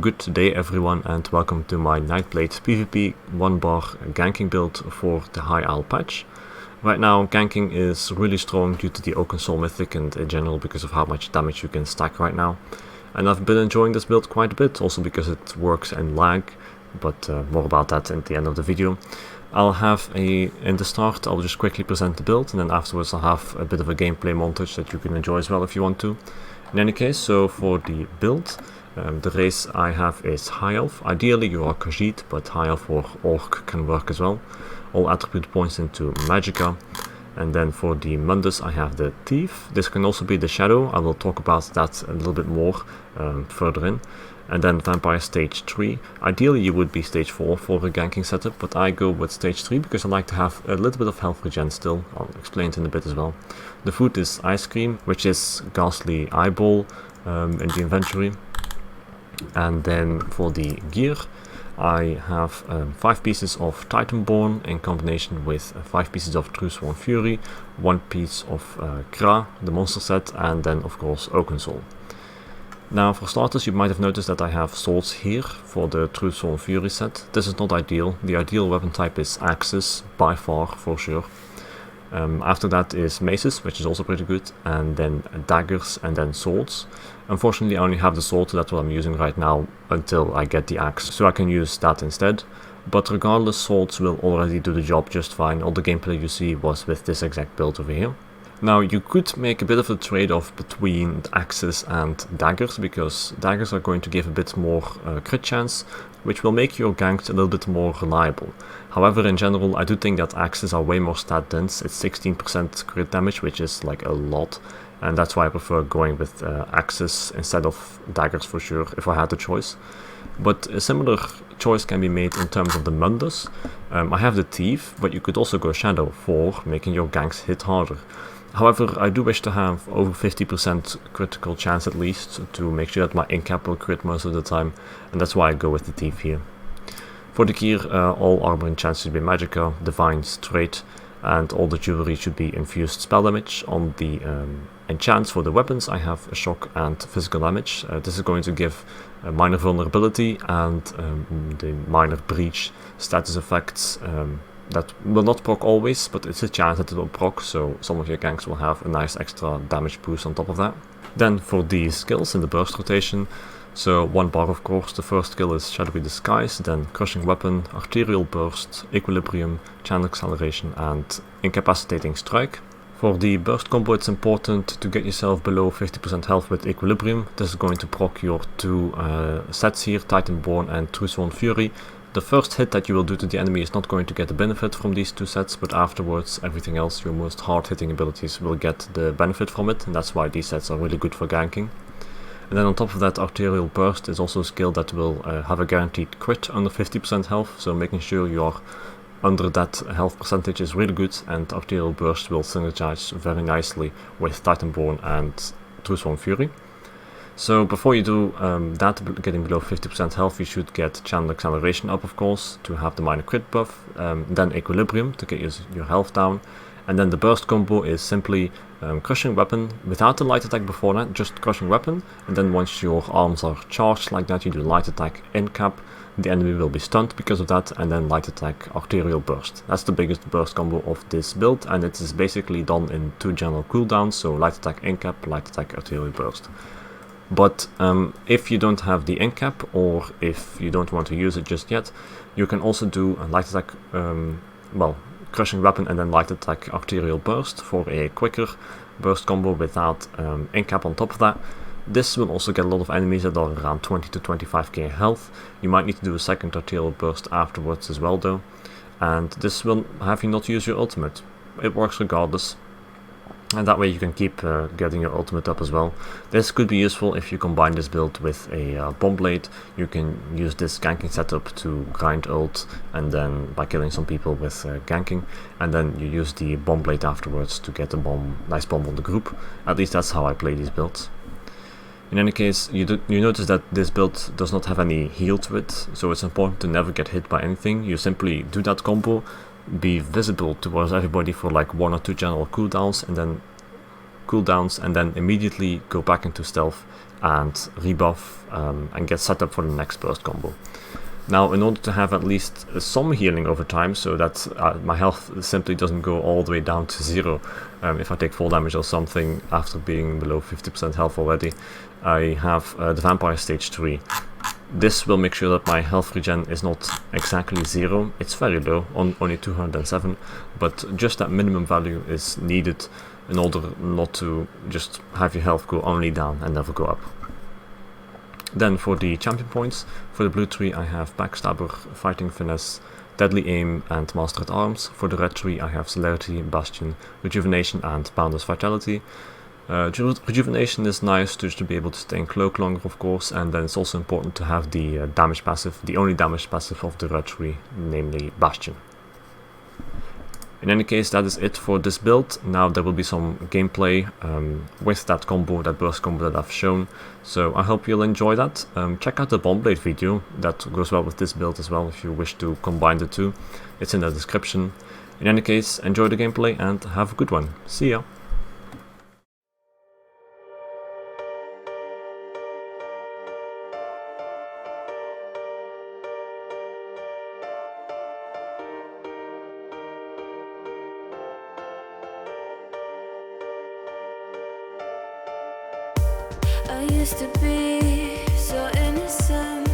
Good day everyone and welcome to my Nightblade PvP 1-bar ganking build for the High Isle patch. Right now ganking is really strong due to the Oaken Soul Mythic and in general because of how much damage you can stack right now. And I've been enjoying this build quite a bit, also because it works in lag, but more about that at the end of the video. In the start I'll just quickly present the build, and then afterwards I'll have a bit of a gameplay montage that you can enjoy as well if you want to. In any case, so for the build, the race I have is High Elf. Ideally you are Khajiit, but High Elf or Orc can work as well. All attribute points into Magicka. And then for the Mundus I have the Thief. This can also be the Shadow. I will talk about that a little bit more further in. And then Vampire stage 3. Ideally you would be stage 4 for a ganking setup, but I go with stage 3 because I like to have a little bit of health regen still. I'll explain it in a bit as well. The food is Ice Cream, which is Ghastly Eyeball in the inventory. And then for the gear I have 5 pieces of Titanborn in combination with 5 pieces of Truesworn Fury, 1 piece of Kra, the monster set, and then of course Oaken Soul. Now for starters you might have noticed that I have swords here for the Truesworn Fury set. This is not ideal. The ideal weapon type is axes, by far, for sure. After that is maces, which is also pretty good, and then daggers, and then swords. Unfortunately I only have the sword, so that's what I'm using right now until I get the axe, so I can use that instead. But regardless, swords will already do the job just fine. All the gameplay you see was with this exact build over here. Now you could make a bit of a trade-off between axes and daggers, because daggers are going to give a bit more crit chance, which will make your ganks a little bit more reliable. However, in general I do think that axes are way more stat dense. It's 16% crit damage, which is like a lot, and that's why I prefer going with axes instead of daggers for sure, if I had the choice. But a similar choice can be made in terms of the Mundus. I have the Thief, but you could also go Shadow for making your ganks hit harder. However, I do wish to have over 50% critical chance at least, to make sure that my incap will crit most of the time, and that's why I go with the Thief here. For the gear, all armor enchants should be Magicka, Divine, Straight, and all the jewelry should be infused spell damage. On the enchants for the weapons I have a shock and physical damage. This is going to give a minor vulnerability and the minor breach status effects. That will not proc always, but it's a chance that it will proc, so some of your ganks will have a nice extra damage boost on top of that. Then for the skills in the burst rotation, so 1 bar of course, the first skill is Shadowy Disguise, then Crushing Weapon, Arterial Burst, Equilibrium, Channel Acceleration and Incapacitating Strike. For the burst combo it's important to get yourself below 50% health with Equilibrium. This is going to proc your 2 sets here, Titanborn and Truesworn Fury. The first hit that you will do to the enemy is not going to get the benefit from these 2 sets, but afterwards everything else, your most hard hitting abilities, will get the benefit from it, and that's why these sets are really good for ganking. And then on top of that, Arterial Burst is also a skill that will have a guaranteed crit under 50% health, so making sure you are under that health percentage is really good, and Arterial Burst will synergize very nicely with Titanborn and Truesworn Fury. So before you do that, getting below 50% health, you should get Channel Acceleration up of course, to have the minor crit buff, then Equilibrium to get your health down, and then the burst combo is simply Crushing Weapon without the light attack before that, just Crushing Weapon, and then once your arms are charged like that you do light attack in cap, the enemy will be stunned because of that, and then light attack Arterial Burst. That's the biggest burst combo of this build, and it is basically done in 2 general cooldowns, so light attack in cap, light attack Arterial Burst. But if you don't have the incap, or if you don't want to use it just yet, you can also do a light attack, Crushing Weapon and then light attack Arterial Burst for a quicker burst combo without incap on top of that. This will also get a lot of enemies that are around 20 to 25k health. You might need to do a second Arterial Burst afterwards as well though, and this will have you not use your ultimate. It works regardless. And that way you can keep getting your ultimate up as well. This could be useful if you combine this build with a bomb blade. You can use this ganking setup to grind ult, and then by killing some people with ganking, and then you use the bomb blade afterwards to get a nice bomb on the group. At least that's how I play these builds. In any case, you notice that this build does not have any heal to it, so it's important to never get hit by anything. You simply do that combo, be visible towards everybody for like 1 or 2 general cooldowns, and then immediately go back into stealth and rebuff and get set up for the next burst combo. Now, in order to have at least some healing over time, so that my health simply doesn't go all the way down to 0 if I take fall damage or something after being below 50% health already, I have the Vampire Stage 3. This will make sure that my health regen is not exactly 0, it's very low, only 207, but just that minimum value is needed in order not to just have your health go only down and never go up. Then for the champion points, for the blue tree I have Backstabber, Fighting Finesse, Deadly Aim and Master at Arms. For the red tree I have Celerity, Bastion, Rejuvenation and Boundless Vitality. Rejuvenation is nice just to be able to stay in cloak longer, of course, and then it's also important to have the damage passive, the only damage passive of the red tree, namely Bastion. In any case, that is it for this build. Now there will be some gameplay with that combo, that burst combo that I've shown, so I hope you'll enjoy that. Check out the Bombblade video, that goes well with this build as well if you wish to combine the two. It's in the description. In any case, enjoy the gameplay and have a good one. See ya! I used to be so innocent.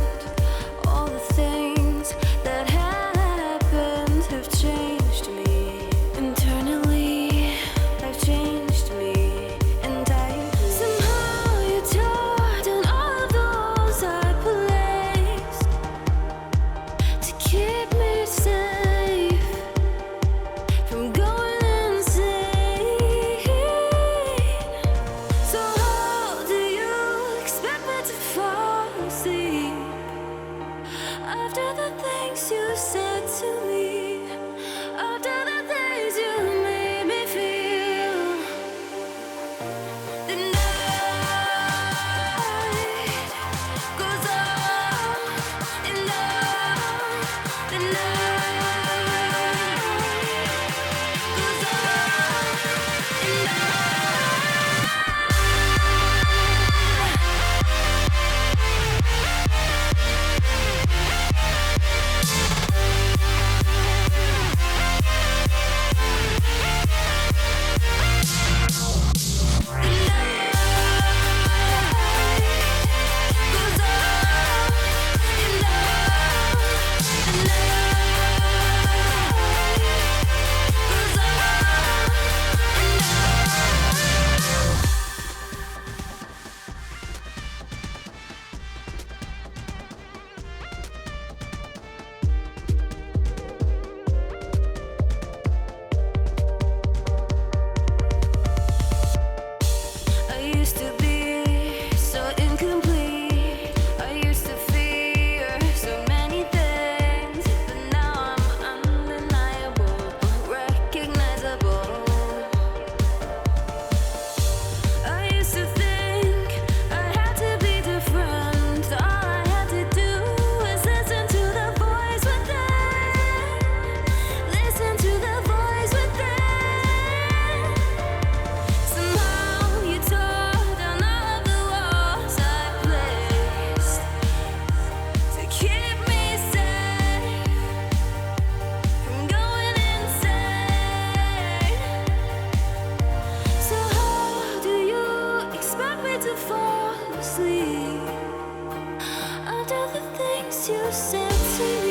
All the things that happened have changed me. Internally, have changed me entirely. Somehow you tore down all of those I placed to keep me safe from going insane. So how do you expect me to fall asleep after the things you said to me, after the things you made me feel? The night goes on and on. The night goes on and on. I used to be so incomplete. I used to fear so many things, but now I'm undeniable, recognizable. I used to think I had to be different. All I had to do was listen to the voice within. Listen to the voice within. Somehow you tore down all of the walls I placed to keep me safe from going insane. So how do you expect me to fall asleep after the things you said to me?